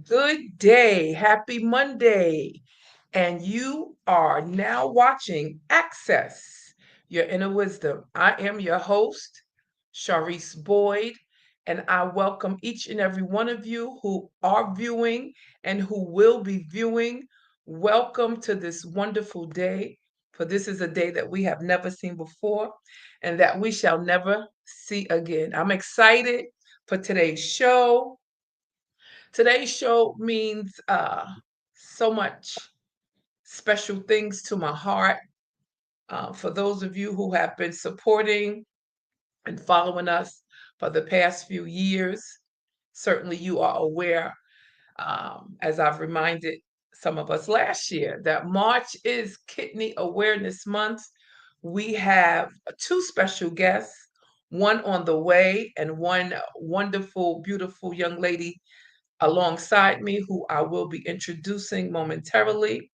Good day. Happy Monday. And you are now watching Access Your Inner Wisdom. I am your host, Sharice Boyd, and I welcome each and every one of you who are viewing and who will be viewing. Welcome to this wonderful day, for this is a day that we have never seen before and that we shall never see again. I'm excited for today's show. Today's show means so much special things to my heart. For those of you who have been supporting and following us for the past few years, certainly you are aware, as I've reminded some of us last year, that March is Kidney Awareness Month. We have two special guests, one on the way and one wonderful, beautiful young lady alongside me, who I will be introducing momentarily.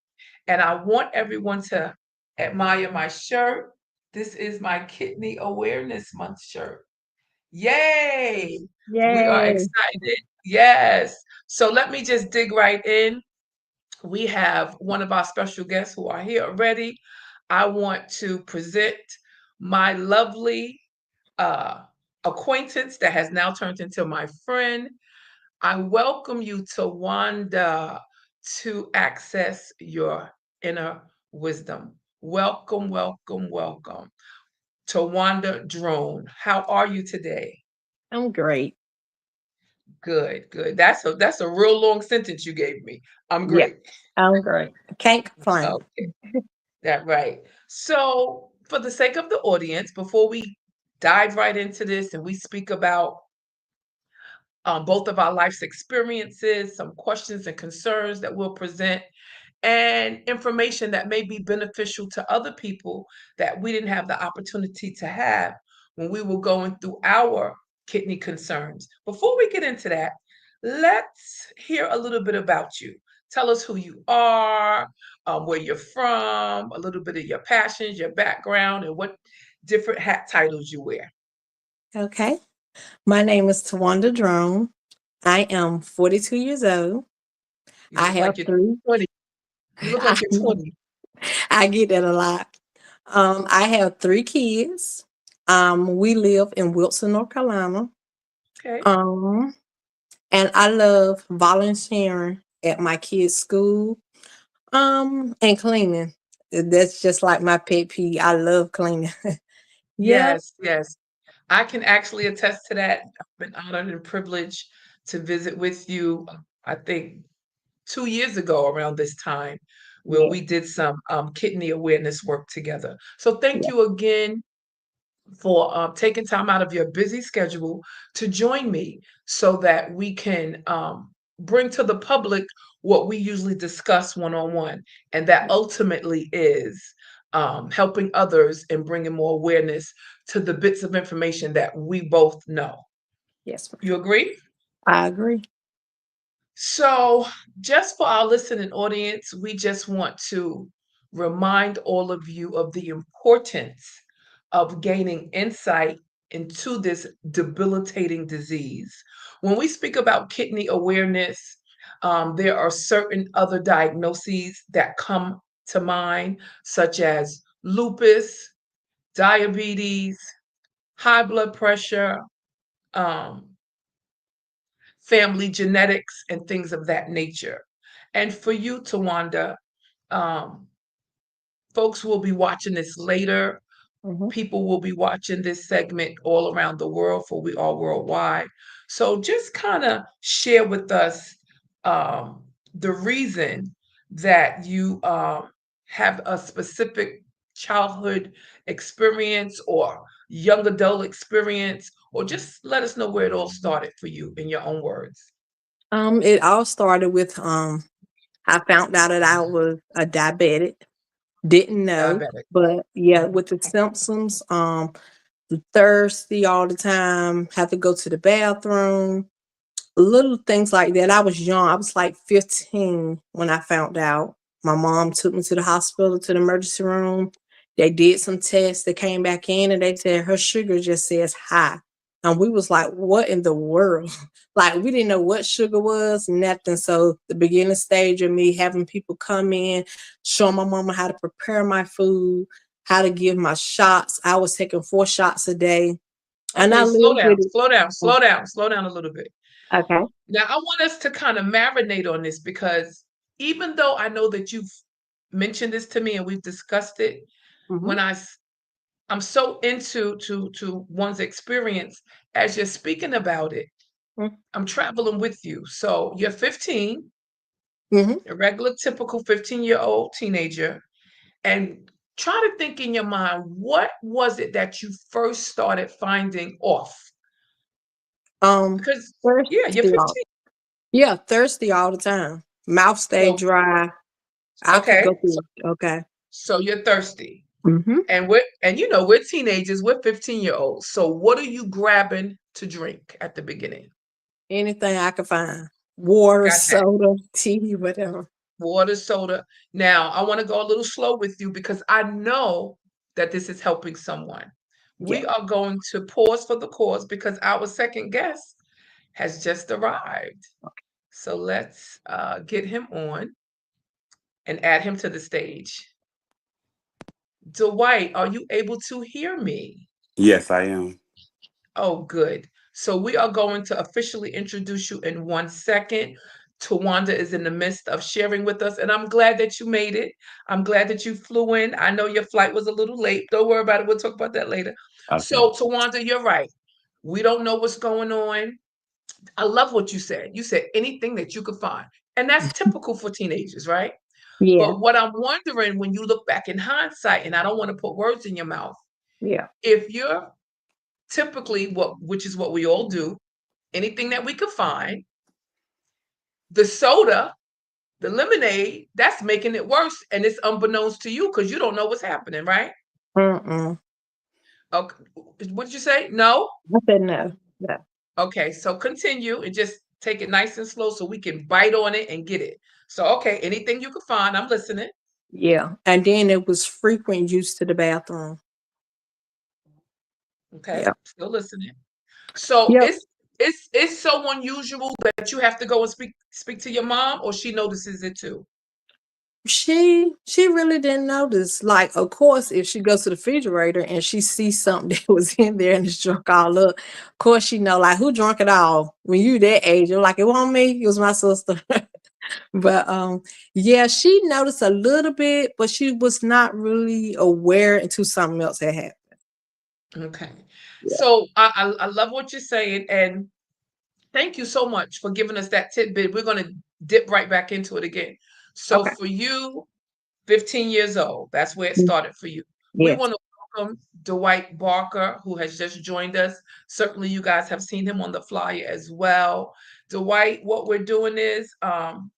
And I want everyone to admire my shirt. This is my Kidney Awareness Month shirt. Yay! We are Yay. excited. Yes. So let me just dig right in. We have one of our special guests who are here already. I want to present my lovely uh, acquaintance that has now turned into my friend. I welcome you, Tawanda, to access your inner wisdom. Welcome, welcome, welcome. Tawanda Drone, how are you today? I'm great. Good, good. That's a real long sentence you gave me. I'm Yep. great. I'm great. Can't complain. Okay, that right. So, for the sake of the audience, before we dive right into this and we speak about both of our life's experiences, some questions and concerns that we'll present, and information that may be beneficial to other people that we didn't have the opportunity to have when we were going through our kidney concerns. Before we get into that, let's hear a little bit about you. Tell us who you are, where you're from, a little bit of your passions, your background, and what different hat titles you wear. Okay. My name is Tawanda Drone. I am 42 years old. You I look like have you're three. 20. You look I, like you're 20. I get that a lot. I have three kids. We live in Wilson, North Carolina. Okay. Um, and I love volunteering at my kids' school. And cleaning. That's just like my pet peeve. I love cleaning. Yep. Yes, yes. I can actually attest to that. I've been honored and privileged to visit with you, I think 2 years ago around this time, where Yeah. we did some kidney awareness work together. So thank Yeah. you again for taking time out of your busy schedule to join me so that we can bring to the public what we usually discuss one on one. And that ultimately is helping others and bringing more awareness to the bits of information that we both know. Yes, ma'am. You agree? I agree. So, just for our listening audience, we just want to remind all of you of the importance of gaining insight into this debilitating disease. When we speak about kidney awareness, there are certain other diagnoses that come to mind, such as lupus, diabetes, high blood pressure, um, family genetics, and things of that nature. And for you, Tawanda, um, folks will be watching this later. Mhm. People will be watching this segment all around the world, for we are worldwide. So just kind of share with us um, the reason that you have a specific childhood experience or young adult experience, or just let us know where it all started for you in your own words. It all started with I found out that I was a diabetic. Didn't know, Diabetic. but yeah, Mhm. with the symptoms, thirsty all the time, have to go to the bathroom, little things like that. I was young. I was like 15 when I found out. My mom took me to the hospital, to the emergency room. They did some tests. They came back in and they said her sugar just says high. And we was like, what in the world? Like we didn't know what sugar was, nothing. So the beginning stage of me having people come in, showing my mama how to prepare my food, how to give my shots. I was taking 4 shots a day. And I Okay, slow lived down, with it. slow down, slow down, slow down a little bit. Okay. Now, I want us to kind of marinate on this because even though I know that you've mentioned this to me and we've discussed it, Hmm. when I'm so into to one's experience as you're speaking about it, I'm traveling with you. So you're 15, Hmm. a regular typical 15-year-old teenager, and try to think in your mind, what was it that you first started finding off? Because yeah, you're Thirsty all, 15. yeah, thirsty all the time. Mouth stay So dry. I could okay, go through it. Okay. so you're thirsty. Hmm. And you know, we're teenagers, we're 15-year-olds. So what are you grabbing to drink at the beginning? Anything I could find. Water, Got that. soda, tea, whatever. Water, soda. Now, I want to go a little slow with you because I know that this is helping someone. Yeah. We are going to pause for the cause because our second guest has just arrived. So let's get him on and add him to the stage. Dwight, are you able to hear me? Yes, I am. Oh, good. So we are going to officially introduce you in 1 second. Tawanda is in the midst of sharing with us, and I'm glad that you made it. I'm glad that you flew in. I know your flight was a little late. Don't worry about it. We'll talk about that later. Okay. So, Tawanda, you're right. We don't know what's going on. I love what you said. You said anything that you could find. And that's typical for teenagers, right? Yeah. But what I'm wondering when you look back in hindsight, and I don't want to put words in your mouth, Yeah. if you're typically which is what we all do, anything that we could find, the soda, the lemonade, that's making it worse. And it's unbeknownst to you because you don't know what's happening, right? Mm-mm. Okay. What did you say? No? I said no. No. Okay, so continue and just take it nice and slow so we can bite on it and get it. So, okay, anything you could find, I'm listening. Yeah. And then it was frequent use to the bathroom. Okay, Yeah. still listening. So Yep. it's so unusual that you have to go and speak to your mom, or she notices it too. She really didn't notice. Like, of course, if she goes to the refrigerator and she sees something that was in there and it's drunk all up, of course she know like who drunk it all. When you that age, you're like, it wasn't me, it was my sister. But yeah, she noticed a little bit, but she was not really aware until something else had happened. Okay. Yeah. So I love what you're saying, and thank you so much for giving us that tidbit. We're going to dip right back into it again. So Okay. for you, 15 years old, that's where it Mm. started for you. We Yes. want to welcome Dwight Barker, who has just joined us. Certainly, you guys have seen him on the flyer as well. Dwight, what we're doing is I'm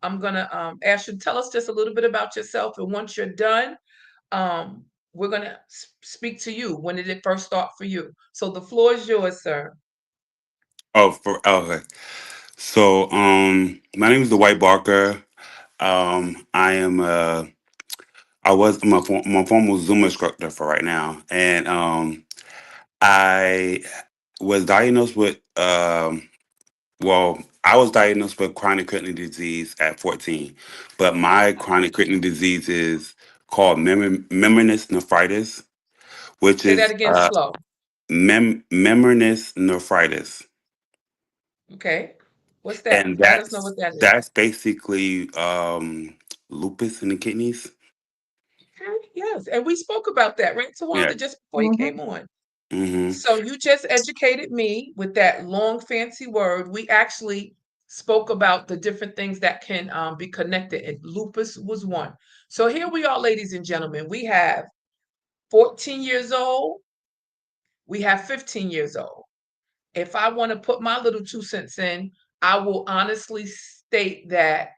gonna ask you to tell us just a little bit about yourself, and once you're done, we're gonna speak to you. When did it first start for you? So the floor is yours, sir. Okay. So, my name is Dwight Barker. I am I'm a former Zoom instructor for right now, and I was diagnosed with I was diagnosed with chronic kidney disease at 14, but my chronic kidney disease is called membranous nephritis, which Say that is again slow. membranous nephritis. Okay. What's that? And Let us know what that is. that's basically lupus in the kidneys. Okay, yes, and we spoke about that, right, Yeah. Tawanda, just before you Hmm. came on. Hmm. So you just educated me with that long fancy word. We actually spoke about the different things that can be connected, and lupus was one. So here we are, ladies and gentlemen. We have 14 years old. We have 15 years old. If I want to put my little 2 cents in, I will honestly state that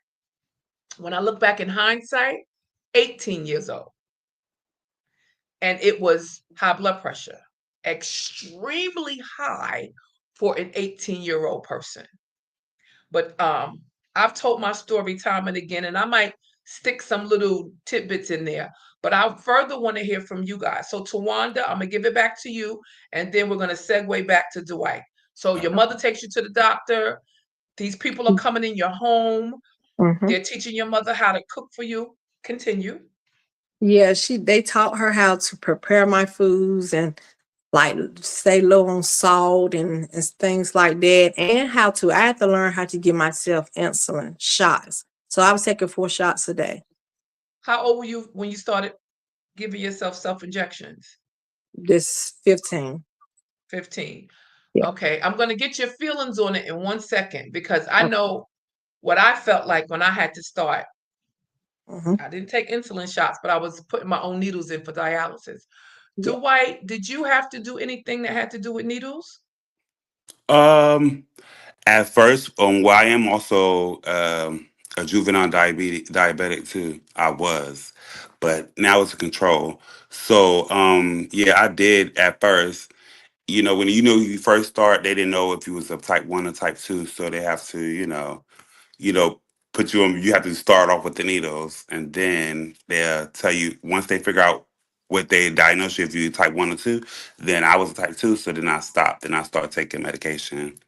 when I look back in hindsight, 18 years old. And it was high blood pressure, extremely high for an 18-year-old person. But I've told my story time and again, and I might stick some little tidbits in there. but I further want to hear from you guys. So Tawanda, I'm gonna give it back to you, and then we're gonna segue back to Dwight. So your mother takes you to the doctor. These people are coming in your home. Mhm. They're teaching your mother how to cook for you. Continue. Yeah, they taught her how to prepare my foods and like stay low on salt and things like that, and how to I had to learn how to give myself insulin shots. So I was taking 4 shots a day. How old were you when you started giving yourself self injections? This 15. 15. Yeah. Okay, I'm going to get your feelings on it in 1 second because I Okay. know what I felt like when I had to start. Mhm. I didn't take insulin shots, but I was putting my own needles in for dialysis. Yeah. Dwight, did you have to do anything that had to do with needles? Um, at first, well, I am also a juvenile diabetic too. I was, but now it's a control. So, yeah, I did at first. When you first start, they didn't know if you was a type 1 or type 2, so they have to, you know, put you on. You have to start off with the needles, and then they'll tell you once they figure out what they diagnose you if you type 1 or 2. Then I was a type 2, so then I stopped. Then I started taking medication.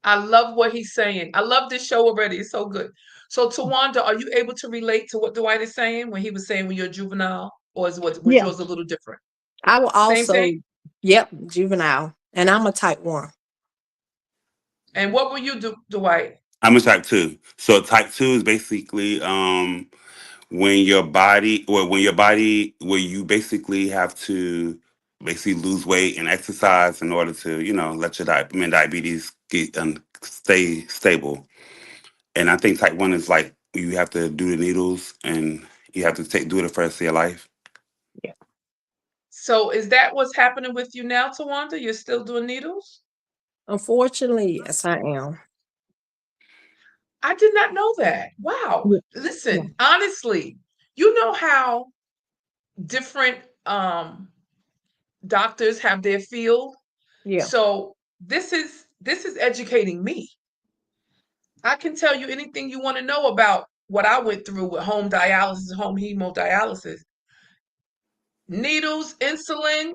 I love what he's saying. I love this show already. It's so good. So, Tawanda, are you able to relate to what Dwight is saying when he was saying when you're a juvenile, or was Yeah. yours a little different? I will Same thing. also, yep, juvenile. And I'm a type 1. And what will you do, Dwight? I'm a type 2. So type 2 is basically when your body, or where you basically have to basically lose weight and exercise in order to let your diabetes get stay stable. And I think type 1 is like you have to do the needles, and you have to do it the rest of your life. Yeah. So is that what's happening with you now, Tawanda? You're still doing needles? Unfortunately, yes, I am. I did not know that. Wow. Yeah. Yeah. Listen, honestly, you know how different doctors have their field? Yeah. So this is educating me. I can tell you anything you want to know about what I went through with home dialysis, home hemodialysis. Needles, insulin,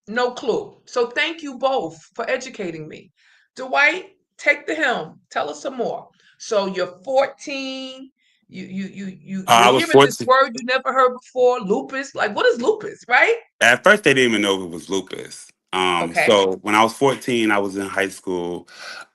no clue. So thank you both for educating me. Dwight, take the helm. Tell us some more. So you're 14. You're I was hearing this 14. word you never heard before, lupus. Like, what is lupus, right? At first, they didn't even know it was lupus. Okay. So when I was 14, I was in high school.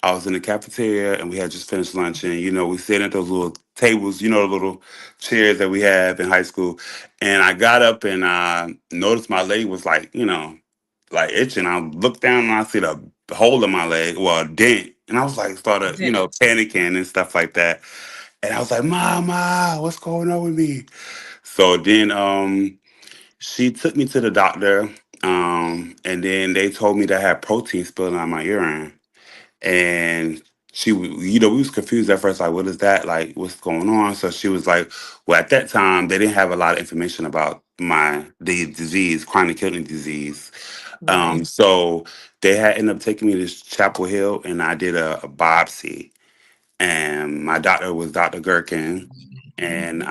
I was in the cafeteria, and we had just finished lunch. And we sit at those little tables, the little chairs that we have in high school. And I got up, and I noticed my leg was like itching. I looked down, and I see the hole in my leg, well, a dent. And I was like, started, Dent. panicking and stuff like that. And I was like, Mama, what's going on with me? So then, she took me to the doctor, and then they told me that I had protein spilling out my urine. And we was confused at first, like, what is that? Like, what's going on? So she was like, well, at that time, they didn't have a lot of information about the disease, chronic kidney disease. Right. So they had ended up taking me to Chapel Hill, and I did a biopsy. And my doctor was Dr. Gherkin. And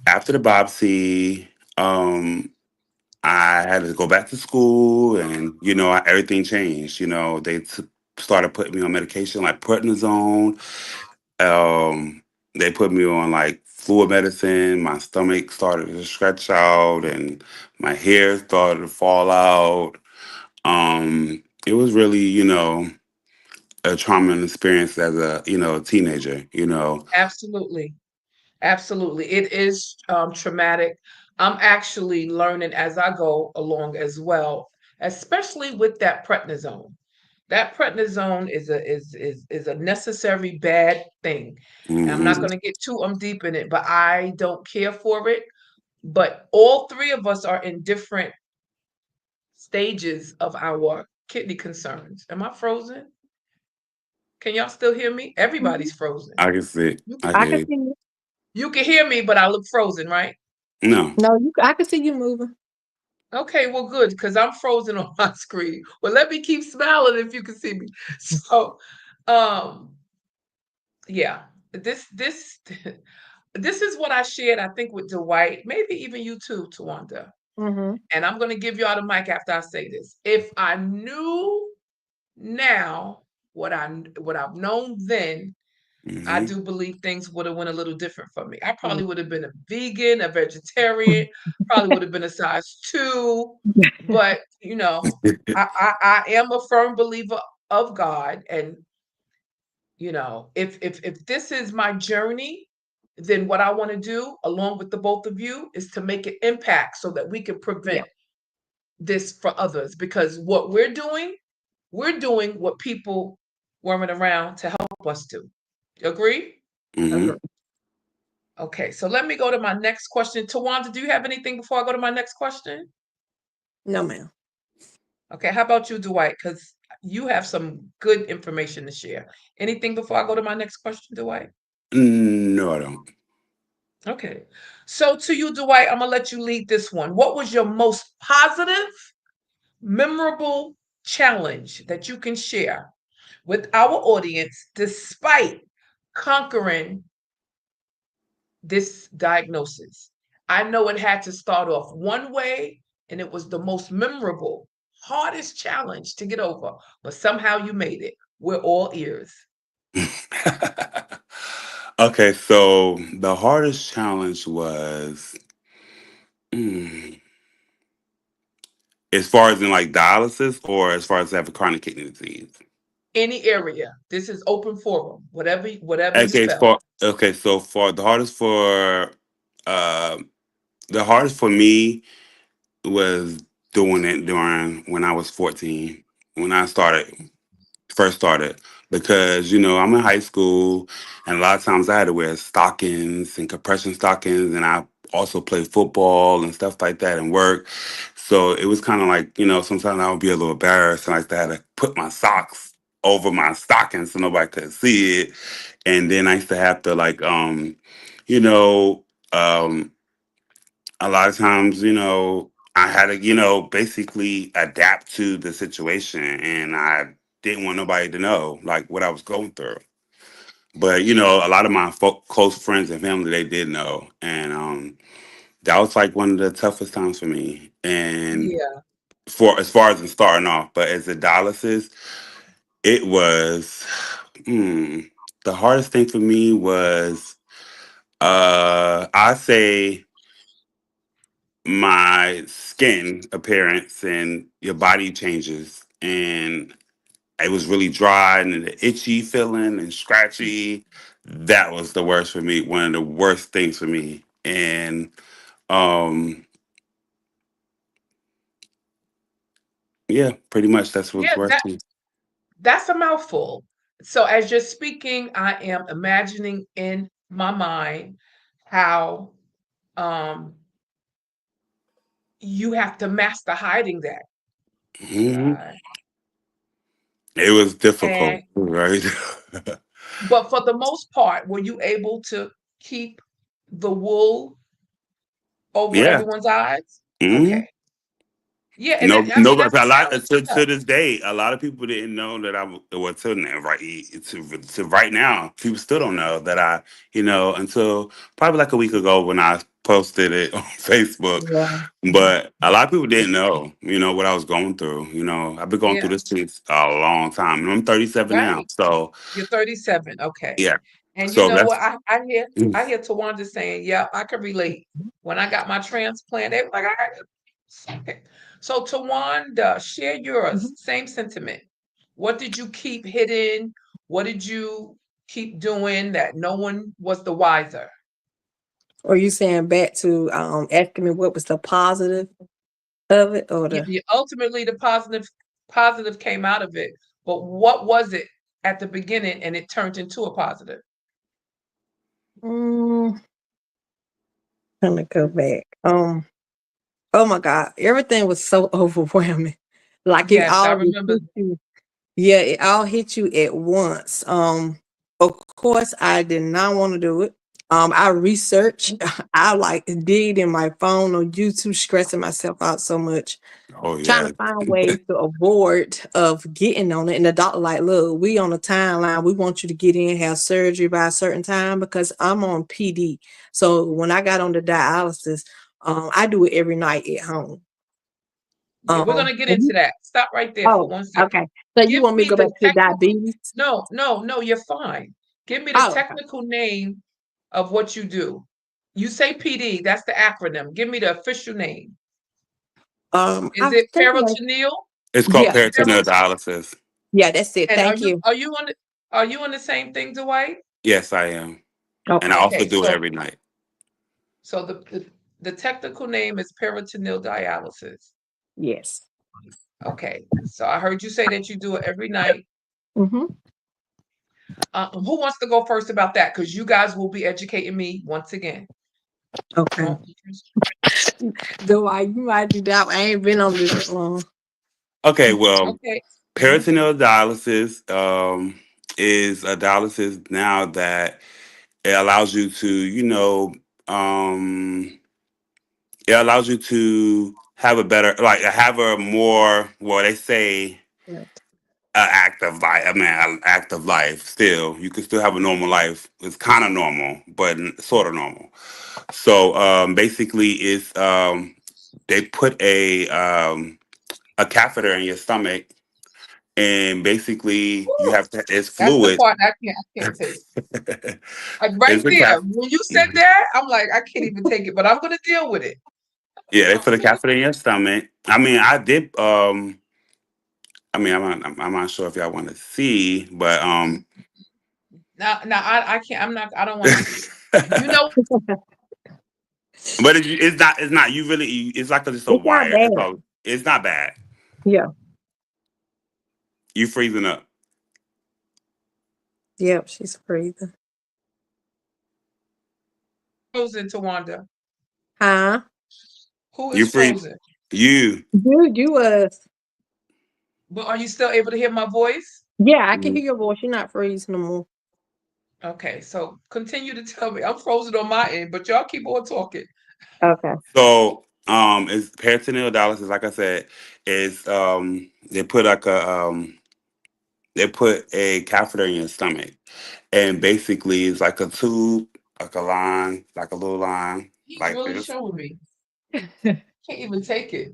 after the biopsy, I had to go back to school, and everything changed. They started putting me on medication like prednisone. They put me on like fluid medicine. My stomach started to stretch out, and my hair started to fall out. It was really, a trauma and experience as a teenager. Absolutely. Absolutely. It is traumatic. I'm actually learning as I go along as well, especially with that prednisone. That prednisone is a necessary bad thing. And I'm not Hmm. going to get too deep in it, but I don't care for it. But all three of us are in different stages of our kidney concerns. Am I frozen? Can y'all still hear me? Mhm. Everybody's frozen. I can see. You I can, I hear can you. see you. you can hear me, but I look frozen, right? No. No, I can see you moving. Okay, well, good, because I'm frozen on my screen. Well, let me keep smiling if you can see me. So, um, yeah, this this is what I shared, I think, with Dwight, maybe even you too, Tawanda. Mm-hmm. And I'm going to give y'all the mic after I say this. If I knew now what I've known then, I Hmm. do believe things would have went a little different for me. I probably would have been a vegan, a vegetarian, probably would have been a size 2. But I am a firm believer of God, and if this is my journey, then what I want to do, along with the both of you, is to make an impact so that we can Yeah. prevent this for others. Because what we're doing what people weren't around to help us do. Agree? Hmm. Agree. Okay, so let me go to my next question. Tawanda, do you have anything before I go to my next question? No, ma'am. Okay, how about you, Dwight? Because you have some good information to share. Anything before I go to my next question, Dwight? No, I don't. Okay. So to you, Dwight, I'm gonna let you lead this one. What was your most positive, memorable challenge that you can share with our audience despite conquering this diagnosis? I know it had to start off one way, and it was the most memorable, hardest challenge to get over, but somehow you made it. We're all ears. Okay, so the hardest challenge was, mm, as far as in like dialysis or as far as having chronic kidney disease. Any area. This is open forum. Whatever you Okay, felt. so for uh the hardest for me was doing it during when I was 14, when I first started, because I'm in high school, and a lot of times I had to wear stockings and compression stockings, and I also played football and stuff like that and work. So it was kind of like, sometimes I would be a little embarrassed, and like I had to put my socks over my stockings so nobody could see it. And then I used to have to like you know um a lot of times, I had to, basically adapt to the situation, and I didn't want nobody to know like what I was going through. But a lot of my close friends and family, they did know, and that was like one of the toughest times for me. And Yeah. for as far as in starting off, but as a dialysis, it was the hardest thing for me was I say my skin appearance, and your body changes, and it was really dry and the itchy feeling and scratchy. That was the worst for me, one of the worst things for me. And um yeah, pretty much that's what's Yeah, worst for me. that's a mouthful. So as you're speaking, I am imagining in my mind how um you have to master hiding that. My Hmm. God. It was difficult, And right? but for the most part, were you able to keep the wool over Yeah. everyone's eyes? Hmm. Okay. Yeah, and No, I mean nobody. that's a A lot challenge to enough. this day, a lot of people didn't know that I was to now, right to right now. People still don't know that until probably like a week ago when I posted it on Facebook. Yeah. But a lot of people didn't know, what I was going through. I've been going through Yeah, this since a long time, and I'm 37 now. right. So You're 37. Okay. yeah, And you so know what? that's I hear Tawanda saying, yeah, I can relate. When I got my transplant, they were like, okay. So Tawanda, share yours. Mhm. Same sentiment. What did you keep hidden? What did you keep doing that no one was the wiser? Or you saying back to asking me what was the positive of it or the Ultimately, the positive came out of it, but what was it at the beginning and it turned into a positive? mm, let me go back. Oh my God, everything was so overwhelming. Like it Yes, I all just remember. hit you. Yeah, it all hit you at once. Of course, I did not want to do it. I research. I like dig in my phone on YouTube, stressing myself out so much, Oh trying yeah. to find ways to avoid of getting on it. And the doctor like, look, we on a timeline. We want you to get in, have surgery by a certain time because I'm on PD. So when I got on the dialysis, I do it every night at home. Yeah, we're gonna get And into you- that. Stop right there for oh, 1 second. okay. So you Give want me to me go the back to technical. diabetes? No, no, no, you're fine. Give me the Oh, technical name of what you do. You say PD, that's the acronym. Give me the official name. I Is it think that's, peritoneal? It's called yeah, peritoneal dialysis. yeah, that's it. And Thank you. are you on the same thing, Dwight? Yes, I am, and I Okay. also Okay, do it so every night. so the technical name is peritoneal dialysis. Yes. Okay, so I heard you say that you do it every night. Mm-hmm. Who wants to go first about that? Because you guys will be educating me once again. Okay. Don't- Though you might do that. I ain't been on this long. Okay, well, Okay. Mhm. peritoneal dialysis is a dialysis now that it allows you to, it allows you to have a better, like, have a more, well, they say, Yeah. an active life. I mean, an active life. Still, you can still have a normal life. It's kind of normal, but sort of normal. So, basically, it's they put a catheter in your stomach, and basically, you Woo, have to. It's that's the fluid. part I can't take. Like right It's a there, cath. when you said Mhm. that, I'm like, I can't even take it, but I'm gonna deal with it. Yeah, they put a Okay. catheter in your stomach. I mean, I did. I mean, I'm not sure if y'all want to see, but Now, I can't. I'm not. I don't want to see it. You know, but it's not. It's not. You really. It's like just a It's not wire. bad. It's all. It's not bad. Yeah. You freezing up. Yep. She's breathing. frozen, Tawanda. Huh? Who You is freeze. frozen? You. You was. But are you still able to hear my voice? Yeah, I can Mm. hear your voice. You're not freezing no more. Okay, so continue to tell me. I'm frozen on my end, but y'all keep on talking. Okay. So, it's peritoneal dialysis. Like I said, is they put like they put a catheter in your stomach, and basically it's like a tube, like a line, like a little line, He's like really this. showing me. Can't even take it.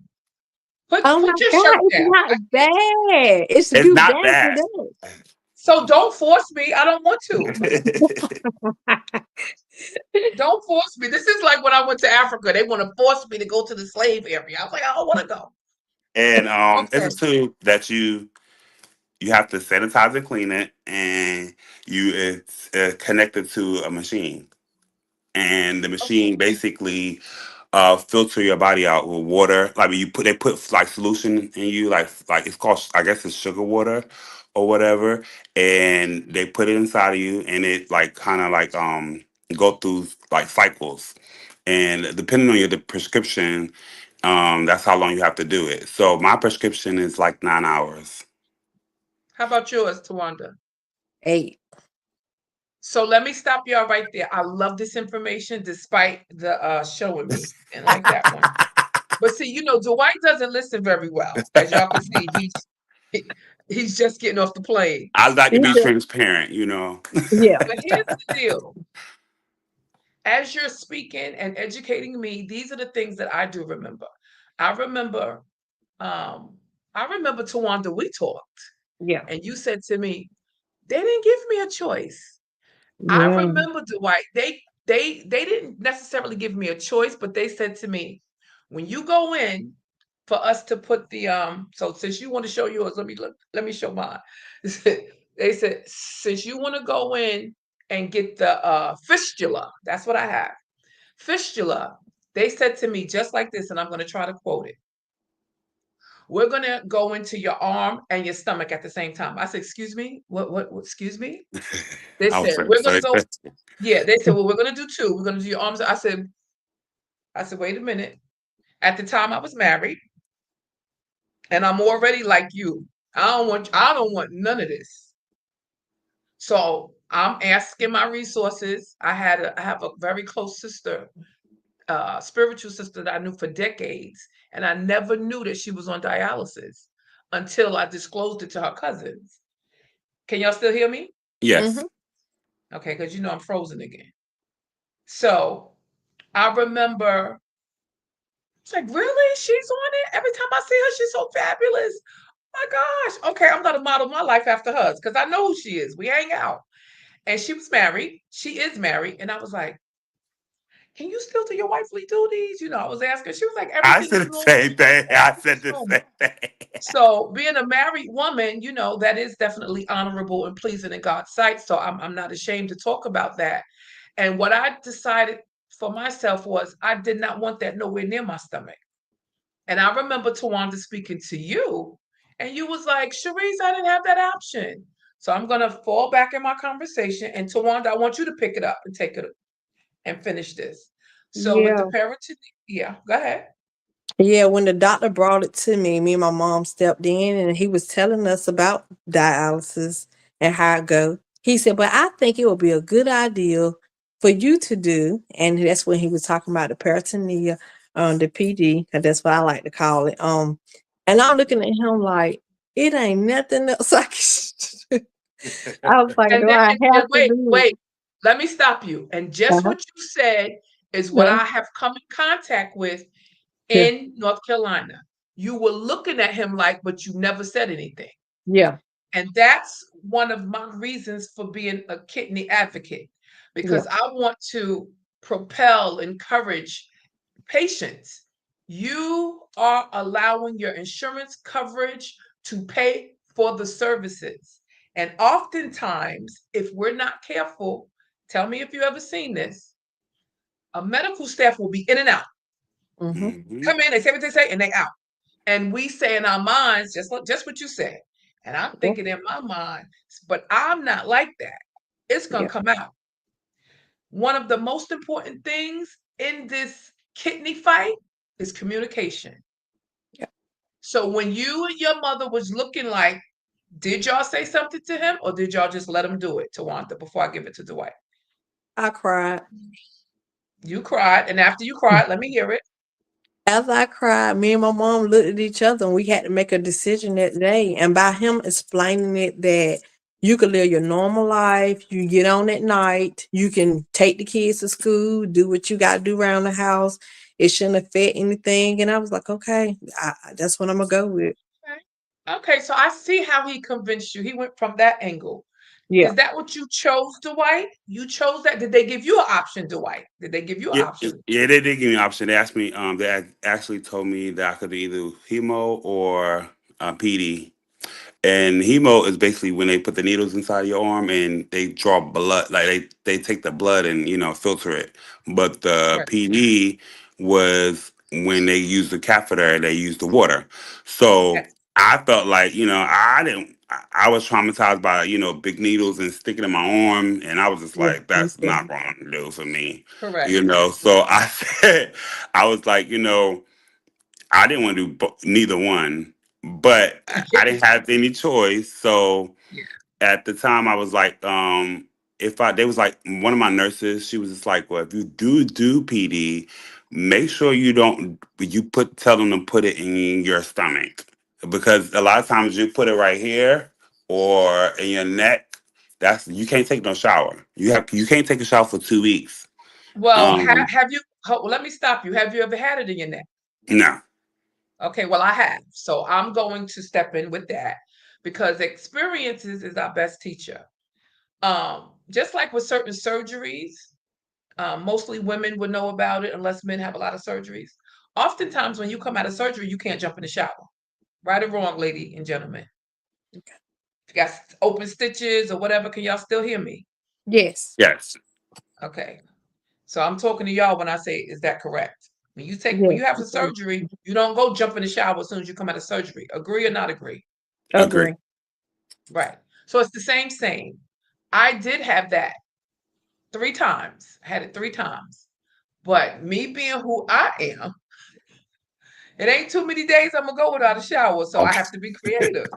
Put Oh my put your shirt God, it's down. not bad. It's It's you not bad for bad. So don't force me. I don't want to. that. Don't force me. This is like when I went to Africa. They want to force me to go to the slave area. I was like, I don't want to go. And it's Okay. a tube that you have to sanitize and clean it, and it's connected to a machine, and the Okay. machine basically filter your body out with water. Like they put like solution in you, like it's called, I guess it's sugar water or whatever, and they put it inside of you, and it like kind of like go through like cycles, and depending on your prescription, that's how long you have to do it. So my prescription is like 9 hours. How about yours, Tawanda? 8. So let me stop y'all right there. I love this information despite the showing me. And like that one. But see, Dwight doesn't listen very well. As y'all can see, he's just getting off the plane. I like to He be said, transparent. yeah. But here's the deal. As you're speaking and educating me, these are the things that I do remember. I remember, I remember Tawanda, we talked, Yeah. and you said to me, they didn't give me a choice. I Yeah. remember Dwight. They didn't necessarily give me a choice, but they said to me, when you go in for us to put the so since you want to show yours, let me show mine. They said, since you want to go in and get the fistula, that's what I have. Fistula. They said to me just like this, and I'm going to try to quote it. We're going to go into your arm and your stomach at the same time. I said, excuse me? What excuse me? They I was said, trying to we're going to say go. Yeah, they said, well, we're going to do two. We're going to do your arms. I said, wait a minute. At the time I was married, and I'm already like you. I don't want none of this. So I'm asking my resources. I have a very close sister, spiritual sister that I knew for decades, and I never knew that she was on dialysis until I disclosed it to her cousins. Can y'all still hear me? Yes. Mhm. Okay, because you know I'm frozen again. So I remember it's like, really? She's on it? Every time I see her, she's so fabulous. Oh my gosh. Okay, I'm gonna model my life after hers because I know who she is. We hang out. And she was married. She is married. And I was like, can you still do your wifely duties? You know, I was asking. She was like, I everything is said the normal. same thing. I said Everything's the normal. same thing. So being a married woman, you know, that is definitely honorable and pleasing in God's sight. So I'm not ashamed to talk about that. And what I decided for myself was I did not want that nowhere near my stomach. And I remember Tawanda speaking to you, and you was like, Sharice, I didn't have that option. So I'm gonna fall back in my conversation. And Tawanda, I want you to pick it up and take it and finish this. So with the Yeah. parenting, yeah, go ahead. Yeah, when the doctor brought it to me and my mom stepped in and he was telling us about dialysis and how it go. He said, "But I think it would be a good idea for you to do," and that's when he was talking about the peritoneal, the PD, 'cause that's what I like to call it. And I'm looking at him like it ain't nothing else I can do. I was like, And "Do then I and have to wait, do it?" wait, let me stop you. And just Uh-huh. what you said is what Yeah. I have come in contact with Yeah. in North Carolina. You were looking at him like, but you never said anything. Yeah. And that's one of my reasons for being a kidney advocate, Yeah. because I want to propel, encourage patients. You are allowing your insurance coverage to pay for the services. And oftentimes, if we're not careful, tell me if you ever seen this, a medical staff will be in and out. Mhm. Mhm. Come in, they say what they say, and they out. And we say in our minds, just what you said. And I'm Yeah. thinking in my mind, but I'm not like that. It's gonna Yeah. come out. One of the most important things in this kidney fight is communication. Yeah. So when you and your mother was looking like, did y'all say something to him or did y'all just let him do it, Tawanda, before I give it to Dwight? I cried. You cried, and after you cried, let me hear it. As I cried, me and my mom looked at each other and we had to make a decision that day. And by him explaining it that you could live your normal life, you get on at night, you can take the kids to school, do what you got to do around the house. It shouldn't affect anything. And I was like, okay, that's what I'm going to go with. Okay. Okay, so I see how he convinced you. He went from that angle. Yeah. Is that what you chose, Dwight? You chose that? Did they give you an option, Dwight? Did they give you an Yeah, option? yeah, they did give me an option. They asked me, actually told me that I could do either hemo or PD. And hemo is basically when they put the needles inside your arm and they draw blood, like they take the blood and filter it. But the Right. PD was when they use the catheter, they use the water. So Yes. I felt like I didn't. I was traumatized by big needles and sticking in my arm, and I was just Yeah. like, Me that's too. not going to do for me. Correct. So I said, I was like, I didn't want to do neither one, but I didn't have any choice. So Yeah. at the time, I was like, if I, they was like, one of my nurses, she was just like, well, if you do PD, make sure you don't, tell them to put it in your stomach. Because a lot of times you put it right here or in your neck, you can't take no shower. You can't take a shower for 2 weeks. Well, Um, have you? Let me stop you. Have you ever had it in your neck? no. Okay, well, I have. So I'm going to step in with that because experiences is our best teacher. Just like with certain surgeries, mostly women would know about it unless men have a lot of surgeries. Oftentimes, when you come out of surgery, you can't jump in the shower. Right or wrong, lady and gentlemen. If you got open stitches or whatever, can y'all still hear me? Yes. Yes. Okay. So I'm talking to y'all when I say, is that correct? When Yes. you have a surgery, you don't go jump in the shower as soon as you come out of surgery. Agree or not agree? Agree. Agree. Right. So it's the same. I did have that 3 times. I had it 3 times. But me being who I am, It ain't too many days I'm gonna go without a shower, so I Okay. have to be creative.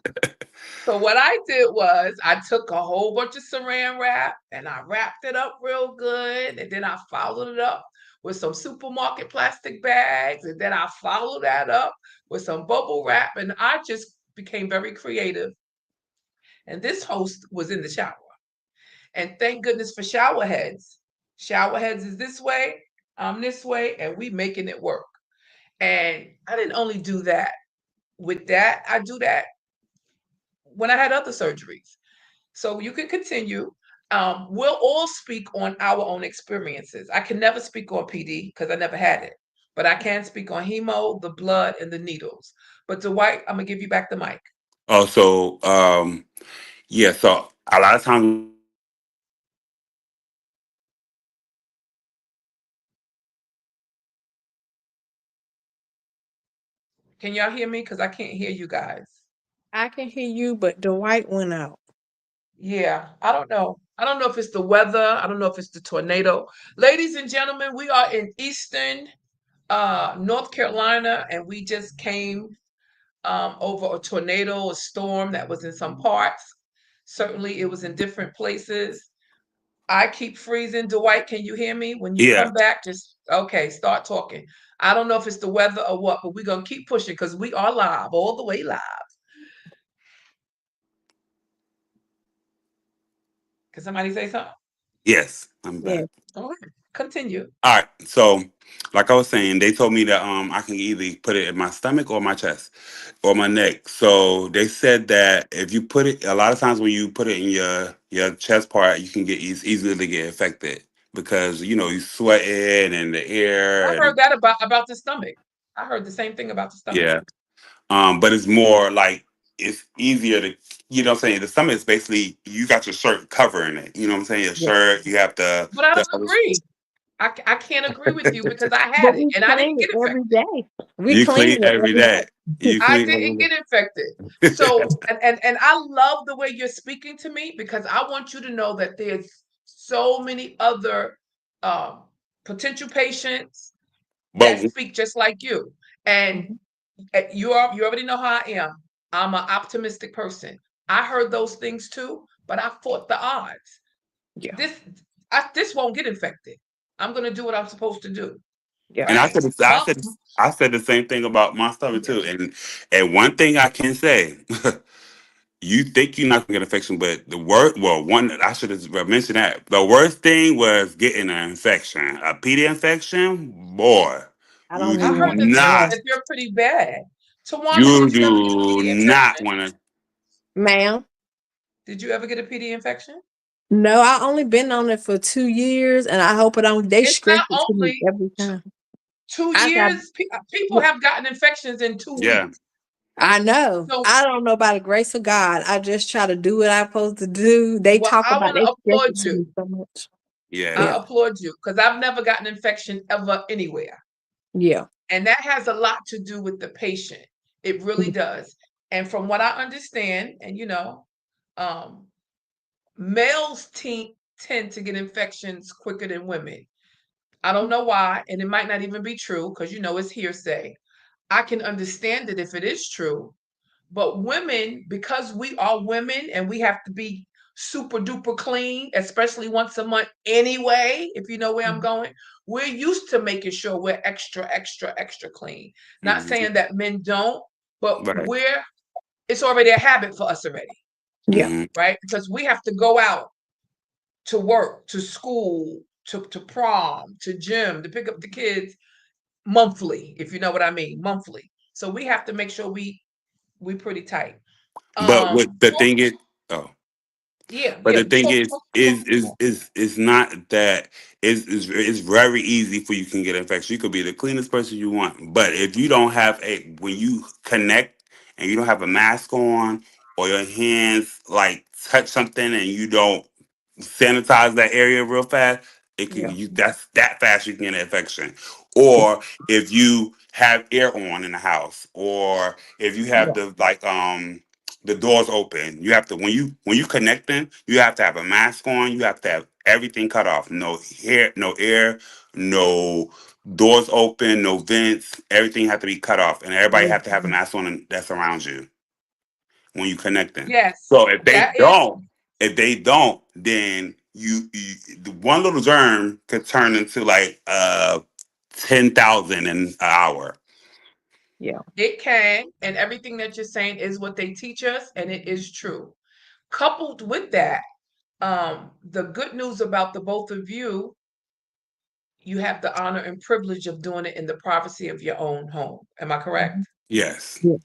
So what I did was I took a whole bunch of saran wrap and I wrapped it up real good, and then I followed it up with some supermarket plastic bags, and then I followed that up with some bubble wrap, and I just became very creative. And this host was in the shower. And thank goodness for shower heads. Shower heads is this way, I'm this way, and we making it work. And I didn't only do that with that, I do that when I had other surgeries. So you can continue. We'll all speak on our own experiences. I can never speak on PD because I never had it, but I can speak on hemo, the blood, and the needles. But Dwight, I'm gonna give you back the mic. Oh, so yeah. So a lot of times Can y'all hear me? Because I can't hear you guys. I can hear you, but the white went out. Yeah, I don't know. I don't know if it's the weather. I don't know if it's the tornado. Ladies and gentlemen, we are in Eastern North Carolina, and we just came over a tornado, a storm that was in some parts. Certainly, it was in different places. I keep freezing. Dwight, can you hear me? When you yeah. come back, just okay, start talking. I don't know if it's the weather or what, but we're gonna keep pushing because we are live, all the way live. Can somebody say something? Yes, I'm Yeah. back. All right, continue. All right. So, like I was saying, they told me that I can either put it in my stomach or my chest or my neck. So they said that if you put it, a lot of times when you put it in your chest part, you can get easily get infected because you sweating and the I air heard and that about the stomach. I heard the same thing about the stomach. yeah. But it's more like it's easier to what I'm saying. The stomach is basically you got your shirt covering it. You know what I'm saying? Your Yeah. shirt, you have the But I the don't agree. I can't agree with you because I But had it we and I didn't clean get it every infected. day. We you clean clean it every every day. day. You I clean didn't every get infected. day. So and I love the way you're speaking to me because I want you to know that there's so many other um, potential patients that But speak just like you. And Mhm. you already know how I am. I'm an optimistic person. I heard those things too, but I fought the odds. Yeah. This this won't get infected. I'm gonna do what I'm supposed to do, Yeah. and I right? said the- I Mom, said I said the same thing about my stomach yeah. too. And one thing I can say, you think you're not gonna get infection, but the word well, one that I should have mentioned that the worst thing was getting an infection, a PD infection. Boy, I you don't I even do heard want to not, that they're pretty bad. Tawana, you did you ever get a do PD not infection? want to. ma'am. Did you ever get a PD infection? No, I only been on it for 2 years and I hope it don't they It's stress not it to me only every t- time. two I got years. People have gotten infections in two Yeah, weeks. I know. So, I don't know by the grace of God. I just try to do what I'm supposed to do. They well, talk I about want to they stress applaud it to you. me so much. yeah. Yeah. I applaud you because I've never gotten an infection ever anywhere. Yeah. And that has a lot to do with the patient. It really does. And from what I understand, and um, males tend to get infections quicker than women. I don't know why, and it might not even be true because it's hearsay. I can understand it if it is true, but women, because we are women and we have to be super duper clean, especially once a month anyway, if you know where I'm Mhm. going, we're used to making sure we're extra, extra, extra clean. Not saying Hmm. that men don't, but Right. it's already a habit for us already, Yeah. Hmm. right? Because we have to go out to work, to school, to prom, to gym, to pick up the kids monthly, if you know what I mean, monthly. So we have to make sure we pretty tight. But what the Talk, thing is, oh. yeah, But yeah. the thing Talk, is, talk, talk some more. is not that it's very easy for you can get infection. You could be the cleanest person you want, but if you don't have a when you connect and you don't have a mask on or your hands like touch something and you don't sanitize that area real fast, it can Yeah. you that's that fast you can get an infection. Or if you have air on in the house, or if you have Yeah. the doors open. You have to when you connecting, you have to have a mask on. You have to have everything cut off. No air, no doors open, no vents, everything have to be cut off, and everybody have to have a Mhm. mask on that's around you when you connecting. Yes, So that is if they don't, then the one little germ could turn into like 10,000 in an hour. Yeah. it can, and everything that you're saying is what they teach us, and it is true. Coupled with that, the good news about the both of you, you have the honor and privilege of doing it in the privacy of your own home. Am I Mhm. correct? Yes. Yeah.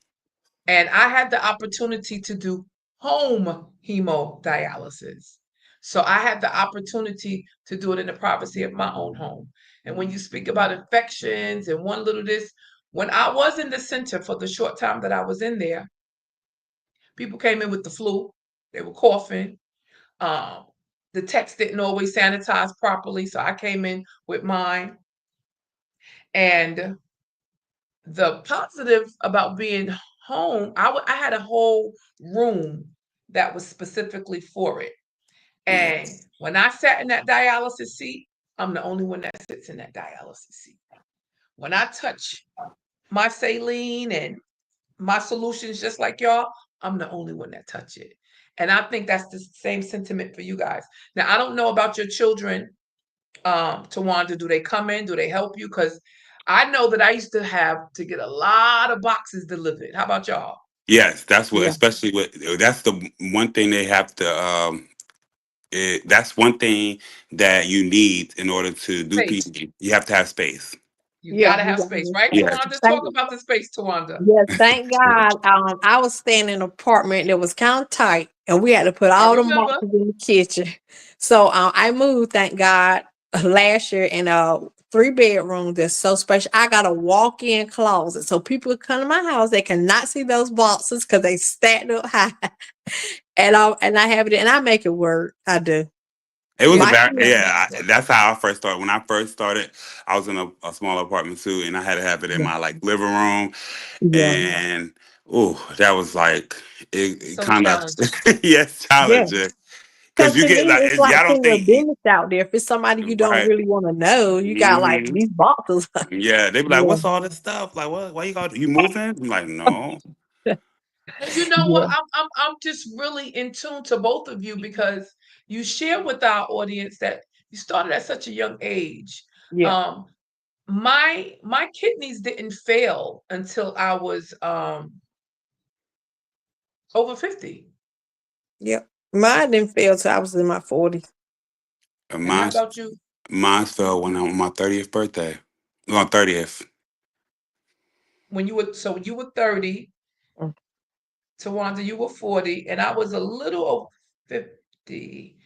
And I had the opportunity to do home hemodialysis. So I had the opportunity to do it in the privacy of my own home. And when you speak about infections and one little this, when I was in the center for the short time that I was in there, people came in with the flu, they were coughing. Um, the techs didn't always sanitize properly, so I came in with mine. And the positive about being home, I had a whole room that was specifically for it. And Yes. when I sat in that dialysis seat, I'm the only one that sits in that dialysis seat. When I touch my saline and my solutions, just like y'all, I'm the only one that touch it. And I think that's the same sentiment for you guys. Now, I don't know about your children, Tawanda. Do they come in? Do they help you? Because I know that I used to have to get a lot of boxes delivered. How about y'all? Yes, that's what, Yeah. especially with that's the one thing they have to. That's one thing that you need in order to do Space. PG. You have to have space. You Yeah. gotta You have got space, me. right, Yes. Tawanda? Thank Talk about the space, Tawanda. Yeah, thank God. I was staying in an apartment that was kind of tight, and we had to put I all them remember. boxes in the kitchen. So I moved, thank God, last year in a 3 bedroom that's so special. I got a walk-in closet, so people who come to my house, they cannot see those boxes because they stacked up high. And I have it, and I make it work. I do. It was a My Yeah. bad, kids, yeah. That's how I first started. When I first started, I was in a small apartment too, and I had to have it in yeah, my like living room. yeah, And oh, that was like it So kind of challenging. yes, yeah. challenging because Because you to get me, like it's like y'all don't putting your think business out there. If it's somebody you don't right. really want to know, you got like Hmm. these boxes. Yeah, they be like, Yeah, "What's all this stuff? Like, what? Why you got? You moving?" I'm like, "No." And you know what? yeah, I'm just really in tune to both of you because you share with our audience that you started at such a young age. yeah, Um, my kidneys didn't fail until I was over 50. yeah. Mine didn't fail till I was in my 40s. And And how about you? mine fell when on my 30th birthday. On 30th. When you were 30, Mm. Tawanda, you were 40, and I was a little over 50.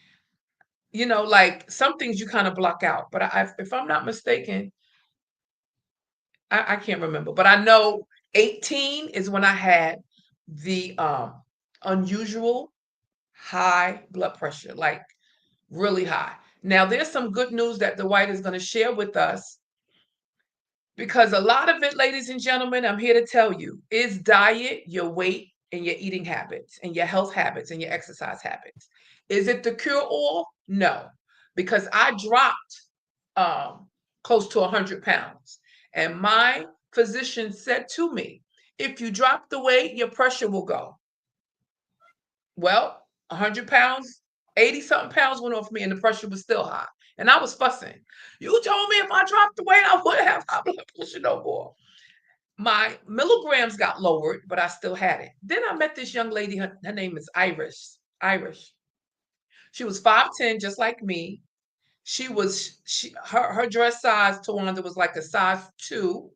You know, like some things you kind of block out, but if I'm not mistaken, I can't remember, but I know 18 is when I had the unusual high blood pressure, like really high. Now, there's some good news that Dwight is going to share with us because a lot of it, ladies and gentlemen, I'm here to tell you, is diet, your weight, and your eating habits, and your health habits, and your exercise habits. Is it the cure all? No, because I dropped close to 100 pounds. And my physician said to me, if you drop the weight, your pressure will go. Well, 100 pounds, 80 something pounds went off me, and the pressure was still high. And I was fussing. You told me if I dropped the weight, I wouldn't have high blood pressure no more. My milligrams got lowered, but I still had it. Then I met this young lady. Her name is Irish. Irish. She was 5'10, just like me. Her dress size, Tawanda, was like a size 2,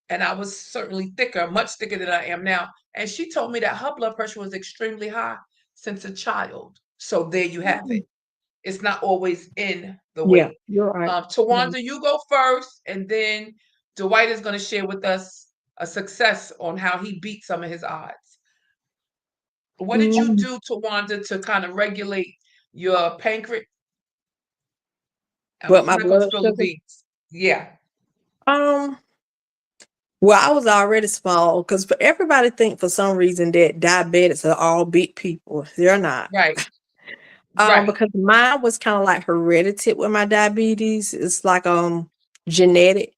and I was certainly thicker, much thicker than I am now. And she told me that her blood pressure was extremely high since a child. So there you have it. Mm. It's not always in the Yeah, weight. you're right. Yeah. Tawanda, you go first, and then Dwight is going to share with us a success on how he beat some of his odds. What did you Mm. do, Tawanda, to kind of regulate your pancreas? But I'm my not going to blood spill the sugar. beans. Yeah, Um, well, I was already small because everybody think for some reason that diabetics are all big people. They're not. right, right. Because mine was kind of like hereditary with my diabetes. It's like genetic.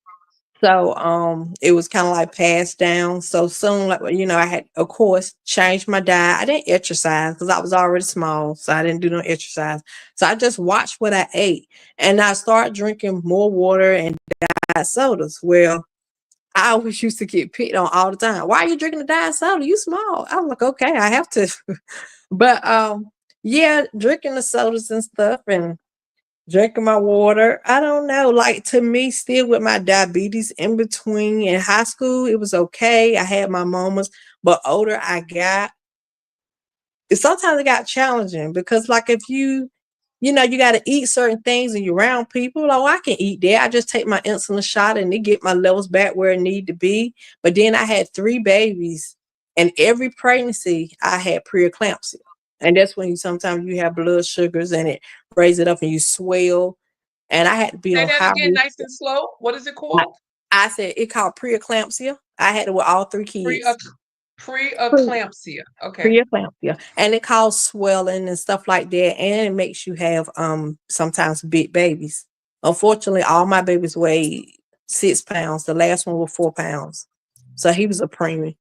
So it was kind of like passed down. So soon, like I had of course changed my diet. I didn't exercise because I was already small, so I didn't do no exercise. So I just watched what I ate, and I started drinking more water and diet sodas. Well, I always used to get picked on all the time. Why are you drinking the diet soda? You small. I was like, okay, I have to. But yeah, drinking the sodas and stuff and drinking my water. I don't know. Like to me, still with my diabetes in between in high school, it was okay. I had my moments, but older I got, sometimes it got challenging because like if you got to eat certain things and you're around people. Like, oh, I can eat that. I just take my insulin shot and it get my levels back where it need to be. But then I had 3 babies, and every pregnancy I had preeclampsia, and that's when sometimes you have blood sugars and it raise it up and you swell. And I had to be Say on that high again, risk. nice and slow. What is it I, called? I said it called preeclampsia. I had it with all 3 kids. Pre Preeclampsia. Okay. Preeclampsia, and it causes swelling and stuff like that, and it makes you have sometimes big babies. Unfortunately, all my babies weighed 6 pounds. The last one was 4 pounds, so he was a preemie.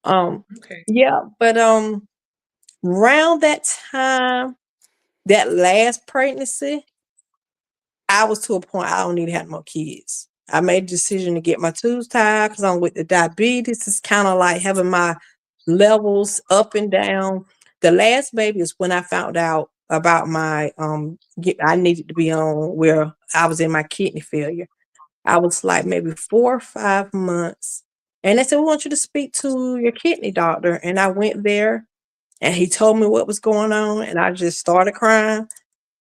Um, Okay. yeah, but around that time, that last pregnancy, I was to a point I don't need to have more kids. I made a decision to get my tubes tied because I'm with the diabetes. It's kind of like having my levels up and down. The last baby is when I found out about my I needed to be on where I was in my kidney failure. I was like maybe 4 or 5 months. And they said, we want you to speak to your kidney doctor. And I went there and he told me what was going on. And I just started crying.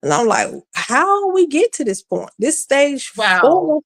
And I'm like, how we get to this point? This stage Wow. 4.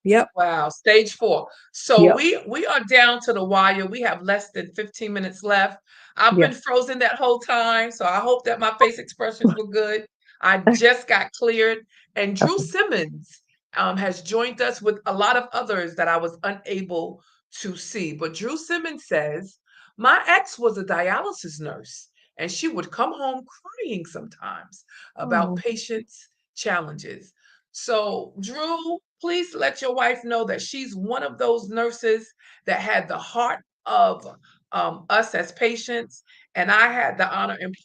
Yep. Wow. Stage 4. So Yep. we are down to the wire. We have less than 15 minutes left. I've Yeah. been frozen that whole time, so I hope that my face expressions were good. I just got cleared, and Drew Okay. Simmons has joined us with a lot of others that I was unable to see. But Drew Simmons says, my ex was a dialysis nurse, and she would come home crying sometimes about Oh, patients' challenges. So, Drew, please let your wife know that she's one of those nurses that had the heart of us as patients. And I had the honor and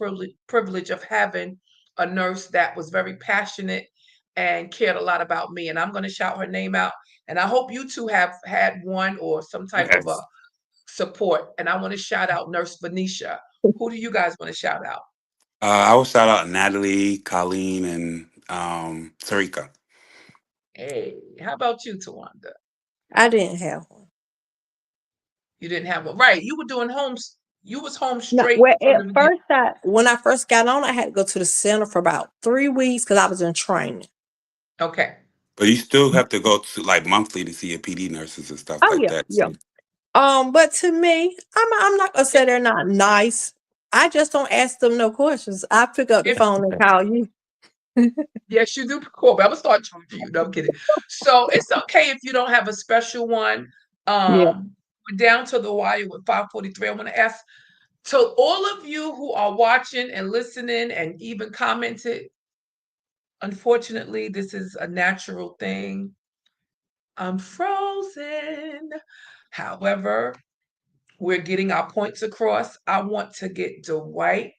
privilege of having a nurse that was very passionate and cared a lot about me. And I'm going to shout her name out. And I hope you two have had one or some type of a Yes. support. And I want to shout out Nurse Venetia. Who do you guys want to shout out? I will shout out Natalie, Colleen, and Sarika. Hey, how about you, Tawanda? I didn't have one. You didn't have one. Right. You were doing homes. You was home No, straight well, from at the beginning. first, when I first got on, I had to go to the center for about 3 weeks because I was in training. Okay. But you still have to go to like monthly to see your PD nurses and stuff Oh like yeah, that yeah. too. But to me, I'm not gonna say they're not nice. I just don't ask them no questions. I pick up the If phone and call you. yes, you do cool, but I'm gonna start charging you. No, I'm kidding. So it's okay if you don't have a special one. Yeah. We're down to the wire with 5:43. I want to ask to all of you who are watching and listening and even commented. Unfortunately, this is a natural thing. I'm frozen. However, we're getting our points across. I want to get Dwight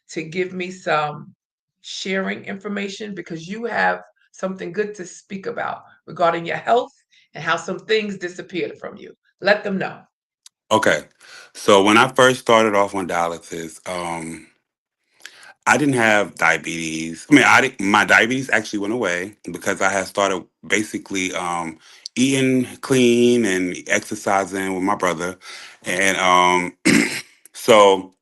to give me some sharing information because you have something good to speak about regarding your health and how some things disappeared from you. Let them know. Okay. So when I first started off on dialysis, I didn't have diabetes. I mean, my diabetes actually went away because I had started basically eating clean and exercising with my brother, and so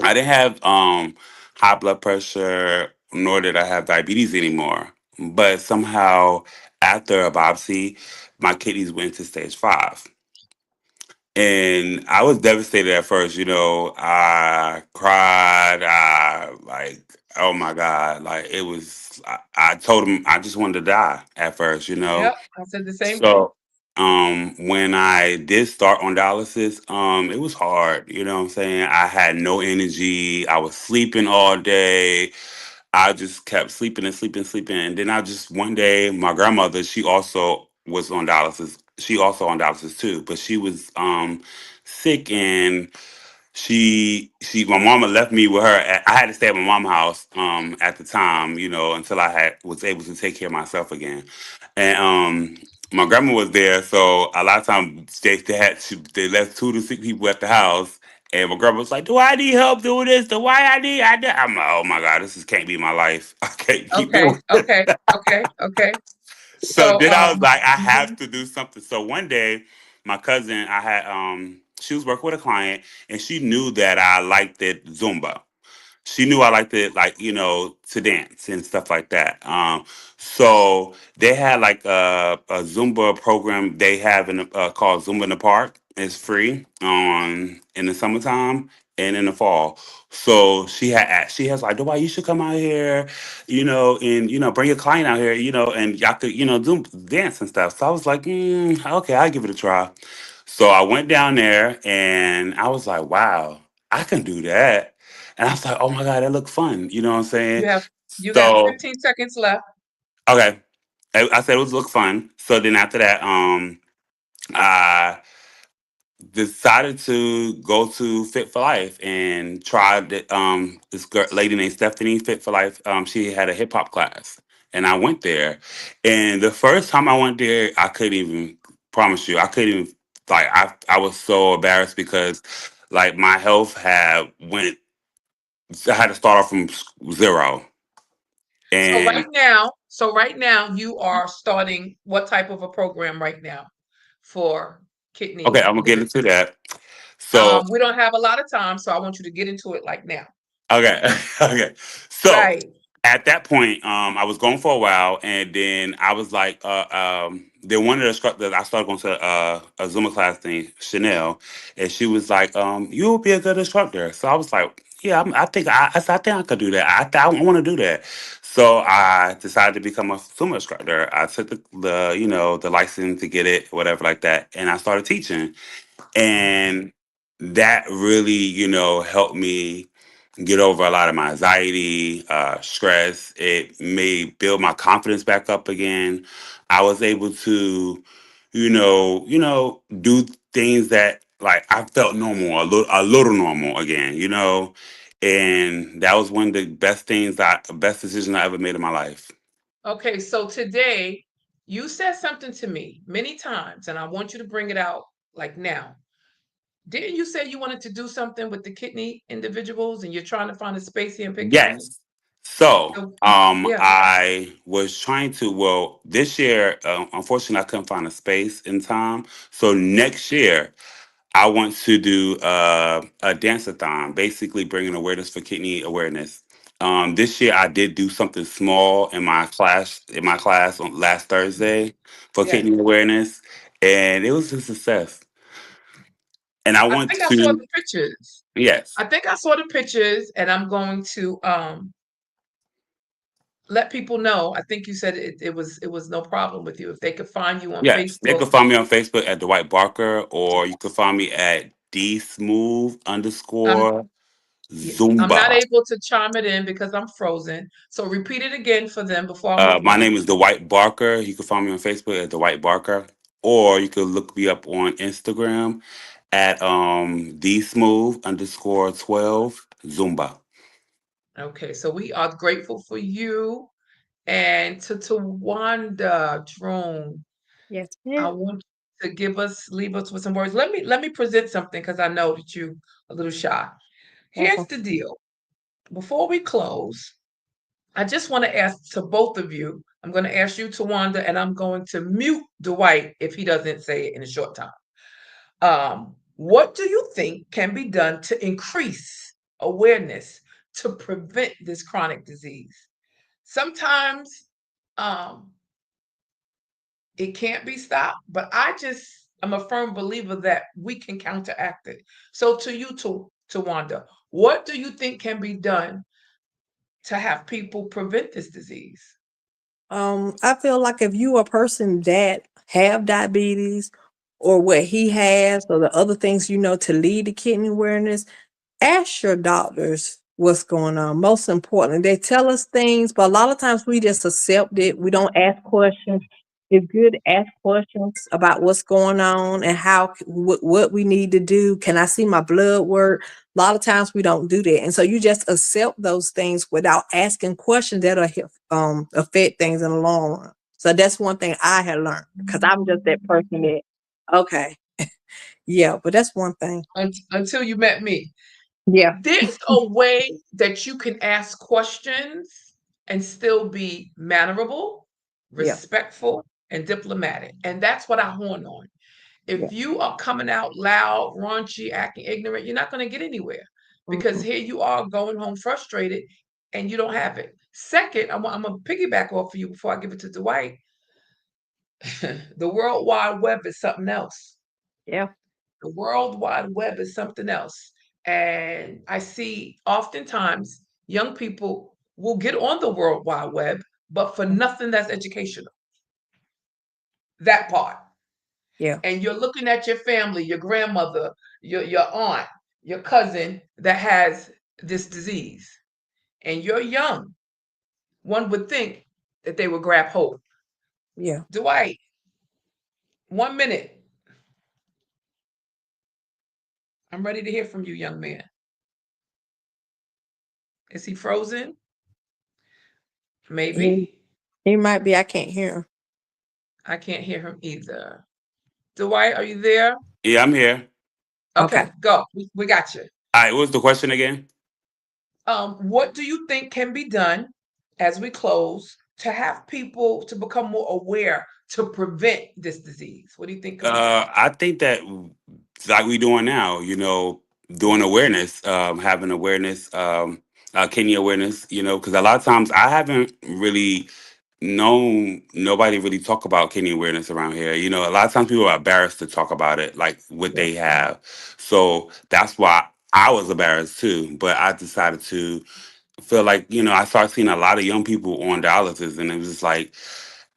I didn't have high blood pressure, nor did I have diabetes anymore. But somehow, after a biopsy, my kidneys went to stage 5. And I was devastated at first, I cried, oh my God. Like it was, I told him I just wanted to die at first. Yep, I said the same thing. So, when I did start on dialysis, it was hard, you know what I'm saying? I had no energy. I was sleeping all day. I just kept sleeping and sleeping and sleeping. And then I just, one day, my grandmother, she also was on dialysis she also on dialysis too, but she was sick, and my mama left me with her. I had to stay at my mom's house at the time, until I was able to take care of myself again. And my grandma was there, so a lot of times they left 2 to 6 people at the house. And my grandma was like, "Do I need help doing this? Do I need?" I'm like, "Oh my God, can't be my life. I can't keep Okay, doing it." okay, okay, okay. So So, then I was like, I have mhm. to do something. So one day, my cousin, she was working with a client, and she knew that I liked it Zumba. She knew I liked it, like, to dance and stuff like that. So they had like a Zumba program they have called Zumba in the Park. It's free on in the summertime and in the fall. So she has like, "Dwight, you should come out here, and bring your client out here, and y'all could, do dance and stuff." So I was like, okay, I'll give it a try. So I went down there, and I was like, wow, I can do that. And I was like, "Oh my God, that looked fun." You know what I'm saying? you have you got So 15 seconds left. okay, I said it was look fun. So then after that, I decided to go to Fit for Life and try this lady named Stephanie Fit for Life. She had a hip hop class, and I went there. And the first time I went there, I couldn't even promise you, I couldn't even like I was so embarrassed because like my health had went. I had to start off from zero. And So right now you are starting what type of a program right now for okay, kidney I'm gonna get disease? into that. So We don't have a lot of time, so I want you to get into it like now. okay, okay. So Right. at that point, I was going for a while, and then I was like, then one of the instructors, I started going to a Zumba class thing, Chanel, and she was like, "You'll be a good instructor." So I was like, "Yeah, I think I could do that. I want to do that." So I decided to become a Zumba instructor. I took the license to get it, whatever like that, and I started teaching, and that really, helped me get over a lot of my anxiety, stress. It made build my confidence back up again. I was able to, do things that like I felt normal, a little normal again, and that was one of the best decisions I ever made in my life. Okay, so today you said something to me many times, and I want you to bring it out like now. Didn't you say you wanted to do something with the kidney individuals and you're trying to find a space here in Pitt County? Yes. So, So, yeah. I was trying to. Well, this year, unfortunately, I couldn't find a space in time. So next year, I want to do a dance-a-thon, basically bringing awareness for kidney awareness. This year, I did do something small in my class. On last Thursday for Yes. kidney awareness, and it was a success. And I I want think I saw to. the pictures. Yes. I think I saw the pictures, and I'm going to let people know. I think you said it was no problem with you if they could find you on Yes, they Facebook. could find me on Facebook at Dwight Barker, or you could find me at dsmooth I'm underscore yeah, I'm not Zumba. able to chime it in because I'm frozen. So repeat it again for them before I move My on. name is Dwight Barker. You can find me on Facebook at Dwight Barker, or you could look me up on Instagram at dsmooth underscore 12 Zumba. Okay, so we are grateful for you and to Tawanda Drone. Yes, I ma'am. want you to leave us with some words. Let me present something because I know that you a little shy. Here's Okay. the deal. Before we close, I just want to ask to both of you. I'm going to ask you, Tawanda, and I'm going to mute Dwight if he doesn't say it in a short time. What do you think can be done to increase awareness to prevent this chronic disease? Sometimes um, it can't be stopped, but I'm a firm believer that we can counteract it. So to you, to Wanda, what do you think can be done to have people prevent this disease? I feel like if you a person that have diabetes or what he has or the other things to lead to kidney awareness, ask your doctors what's going on. Most important, they tell us things, but a lot of times we just accept it. We don't ask questions. it's good to ask questions about what's going on and what we need to do. Can I see my blood work? A lot of times we don't do that, and so you just accept those things without asking questions that'll affect things in the long run. So that's one thing I had learned because I'm just that person that okay, yeah, but that's one thing. Until you met me. Yeah. There's a way that you can ask questions and still be mannerable, Yeah. respectful, and diplomatic. And that's what I horn on. Yeah. If you are coming out loud, raunchy, acting ignorant, you're not going to get anywhere because Mhm. here you are going home frustrated and you don't have it. Second, I'm going to piggyback off of you before I give it to Dwight. The World Wide Web is something else. Yeah. The World Wide Web is something else. And I see oftentimes young people will get on the World Wide Web, but for nothing that's educational. That part. Yeah. And you're looking at your family, your grandmother, your aunt, your cousin that has this disease, and you're young. One would think that they would grab hold. Yeah. Dwight, 1 minute. I'm ready to hear from you, young man. Is he frozen? He Maybe. he might be. I can't hear him. I can't hear him either. Dwight, are you there? Yeah, I'm here. Okay. Okay, go. We got you. All right, what was the question again? What do you think can be done as we close to have people to become more aware to prevent this disease? What do you think could be done? I think that like we doing now, doing awareness, having awareness, kidney awareness, because a lot of times I haven't really known nobody really talk about kidney awareness around here. A lot of times people are embarrassed to talk about it, like what Yeah. they have. So that's why I was embarrassed too. But I decided to feel like, I started seeing a lot of young people on dialysis, and it was just like,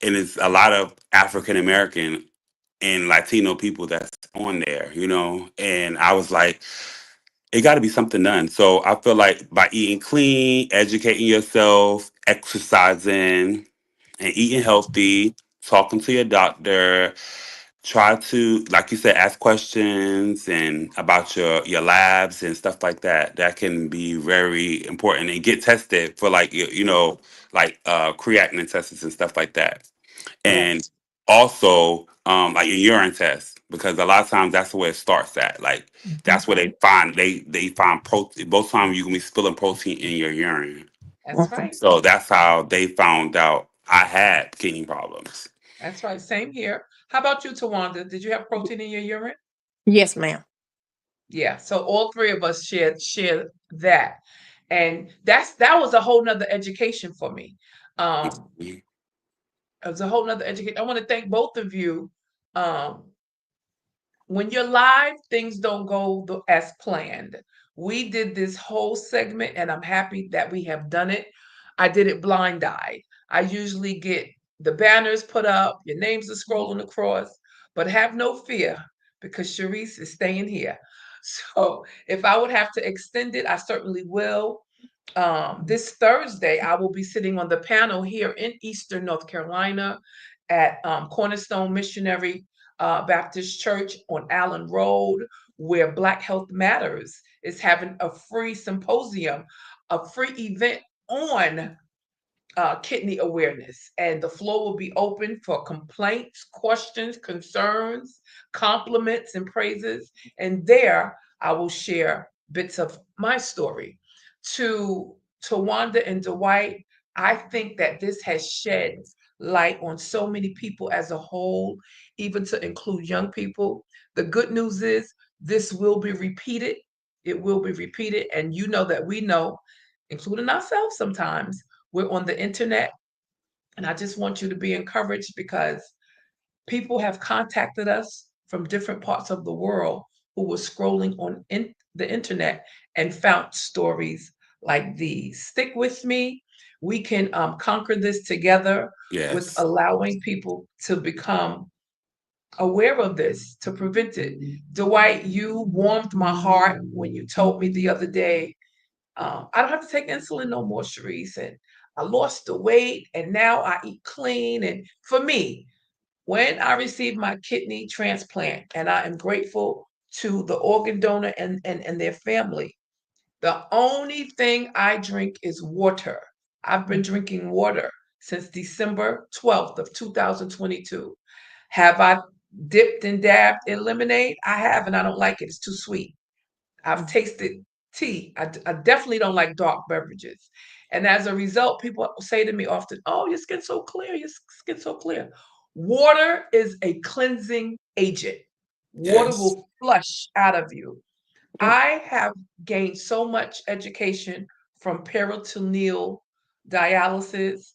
and it's a lot of African American and Latino people that's on there, and I was like, it got to be something done. So I feel like by eating clean, educating yourself, exercising, and eating healthy, talking to your doctor, try to, like you said, ask questions and about your labs and stuff like that. That can be very important, and get tested for like like creatinine tests and stuff like that, and Yes. also like a urine test, because a lot of times that's where it starts at. Like Mhm. that's where they find protein. Most times you can be spilling protein in your urine. That's Mhm. right. So that's how they found out I had kidney problems. That's right. Same here. How about you, Tawanda? Did you have protein in your urine? Yes, ma'am. Yeah. So all three of us share that, and that was a whole nother education for me. Um, it was a whole nother education. I want to thank both of you. Um, when you're live, things don't go as planned. We did this whole segment, and I'm happy that we have done it. I did it blind eye. I usually get the banners put up, your names are scrolling across, but have no fear because Sharice is staying here. So if I would have to extend it, I certainly will. This Thursday, I will be sitting on the panel here in Eastern North Carolina at Cornerstone Missionary Baptist Church on Allen Road, where Black Health Matters is having a free symposium, a free event on kidney awareness. And the floor will be open for complaints, questions, concerns, compliments, and praises. And there I will share bits of my story. To Wanda and Dwight, I think that this has shed light on so many people as a whole, even to include young people. The good news is this will be repeated. It will be repeated. And you know that we know, including ourselves sometimes, we're on the internet, and I just want you to be encouraged because people have contacted us from different parts of the world who were scrolling on the internet and found stories like these. Stick with me. We can conquer this together with Yes. allowing people to become aware of this to prevent it. Dwight, you warmed my heart when you told me the other day I don't have to take insulin no more, Sharice. And I lost the weight and now I eat clean. And for me, When I received my kidney transplant, and I am grateful to the organ donor and their family, the only thing I drink is water. I've been drinking water since December 12th of 2022. Have I dipped and dabbed in lemonade? I have, and I don't like it. It's too sweet. I've tasted tea. I definitely don't like dark beverages. And as a result, people say to me often, "Oh, your skin's so clear. Your skin's so clear." Water is a cleansing agent. Water Yes. will flush out of you. Mm. I have gained so much education from peritoneal dialysis.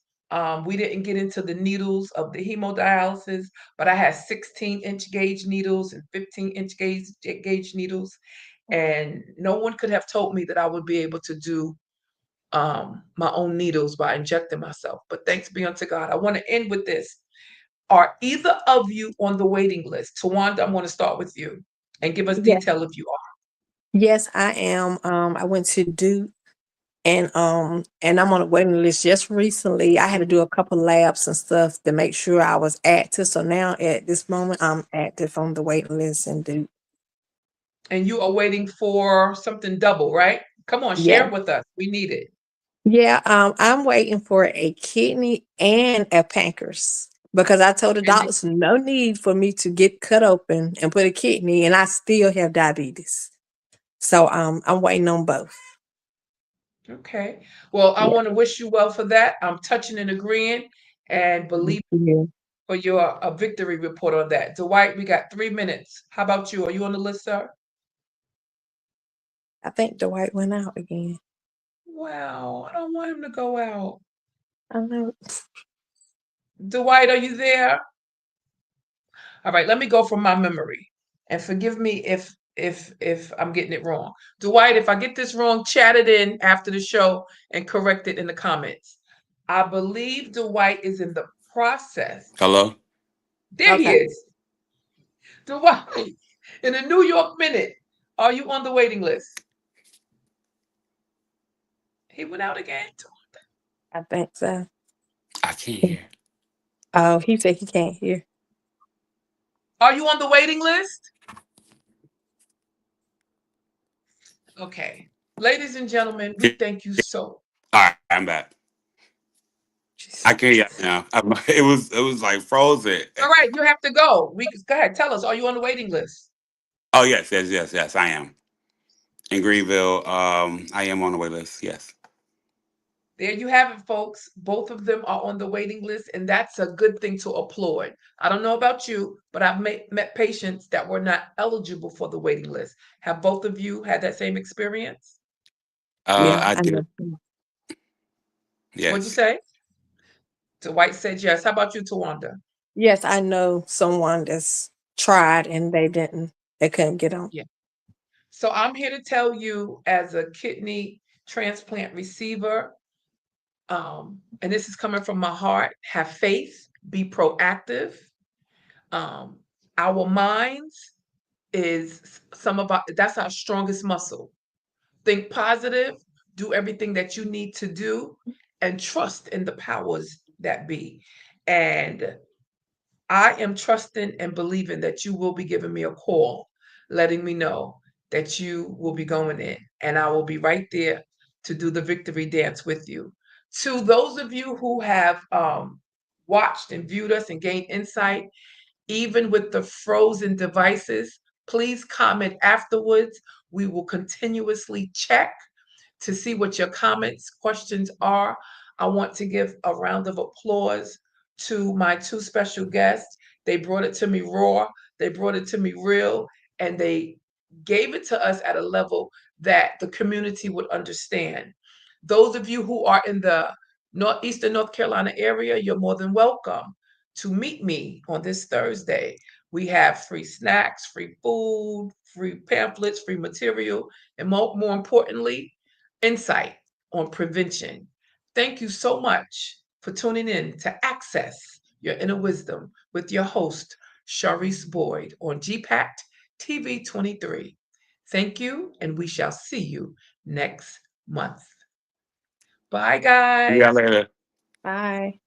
We didn't get into the needles of the hemodialysis, but I had 16-inch gauge needles and 15-inch gauge needles, and no one could have told me that I would be able to do my own needles by injecting myself. But thanks be unto God. I want to end with this. Are either of you on the waiting list? Tawanda, I'm going to start with you and give us Yeah. detail if you are. Yes, I am. I went to Duke and I'm on a waiting list. Just recently, I had to do a couple labs and stuff to make sure I was active. So now at this moment, I'm active on the waiting list and Duke. And you are waiting for something double, right? Come on, Yeah. share with us. We need it. Yeah, I'm waiting for a kidney and a pancreas because I told the And the- doctors no need for me to get cut open and put a kidney, and I still have diabetes. So I'm waiting on both. okay. Well, I Yeah. want to wish you well for that. I'm touching and agreeing and believe Yeah. for your a victory report on that. Dwight, we got 3 minutes. How about you? Are you on the list, sir? I think Dwight went out again. Wow, I don't want him to go out. I know. Dwight, are you there? All right, let me go from my memory. And forgive me if I'm getting it wrong. Dwight, if I get this wrong, chat it in after the show and correct it in the comments. I believe Dwight is in the process. Hello? There he Okay. is. Dwight, in the New York Minute, are you on the waiting list? He went out again. I think so. I can't hear. Oh, he said he can't hear. Are you on the waiting list? Okay. Ladies and gentlemen, we thank you so. All right, I'm back. I can hear you now. It was like frozen. All right, you have to go. Go ahead. Tell us. Are you on the waiting list? Oh yes, I am. In Greenville, I am on the wait list. Yes. There you have it, folks. Both of them are on the waiting list, and that's a good thing to applaud. I don't know about you, but I've met patients that were not eligible for the waiting list. Have both of you had that same experience? Yeah, I I did. know. What'd you Yes. say? Dwight said yes. How about you, Tawanda? Yes, I know someone that's tried and they couldn't get on. Yeah. So I'm here to tell you, as a kidney transplant receiver, and this is coming from my heart, have faith, be proactive. Um, our minds is some of our that's our strongest muscle. Think positive, do everything that you need to do, and trust in the powers that be. And I am trusting and believing that you will be giving me a call, letting me know that you will be going in, and I will be right there to do the victory dance with you. To those of you who have watched and viewed us and gained insight, even with the frozen devices, please comment afterwards. We will continuously check to see what your comments, questions are. I want to give a round of applause to my two special guests. They brought it to me raw, they brought it to me real, and they gave it to us at a level that the community would understand. Those of you who are in the Northeastern North Carolina area, you're more than welcome to meet me on this Thursday. We have free snacks, free food, free pamphlets, free material, and more importantly, insight on prevention. Thank you so much for tuning in to Access Your Inner Wisdom with your host, Sharice Boyd, on GPACT TV 23. Thank you, and we shall see you next month. Bye, See y'all guys. later. Bye.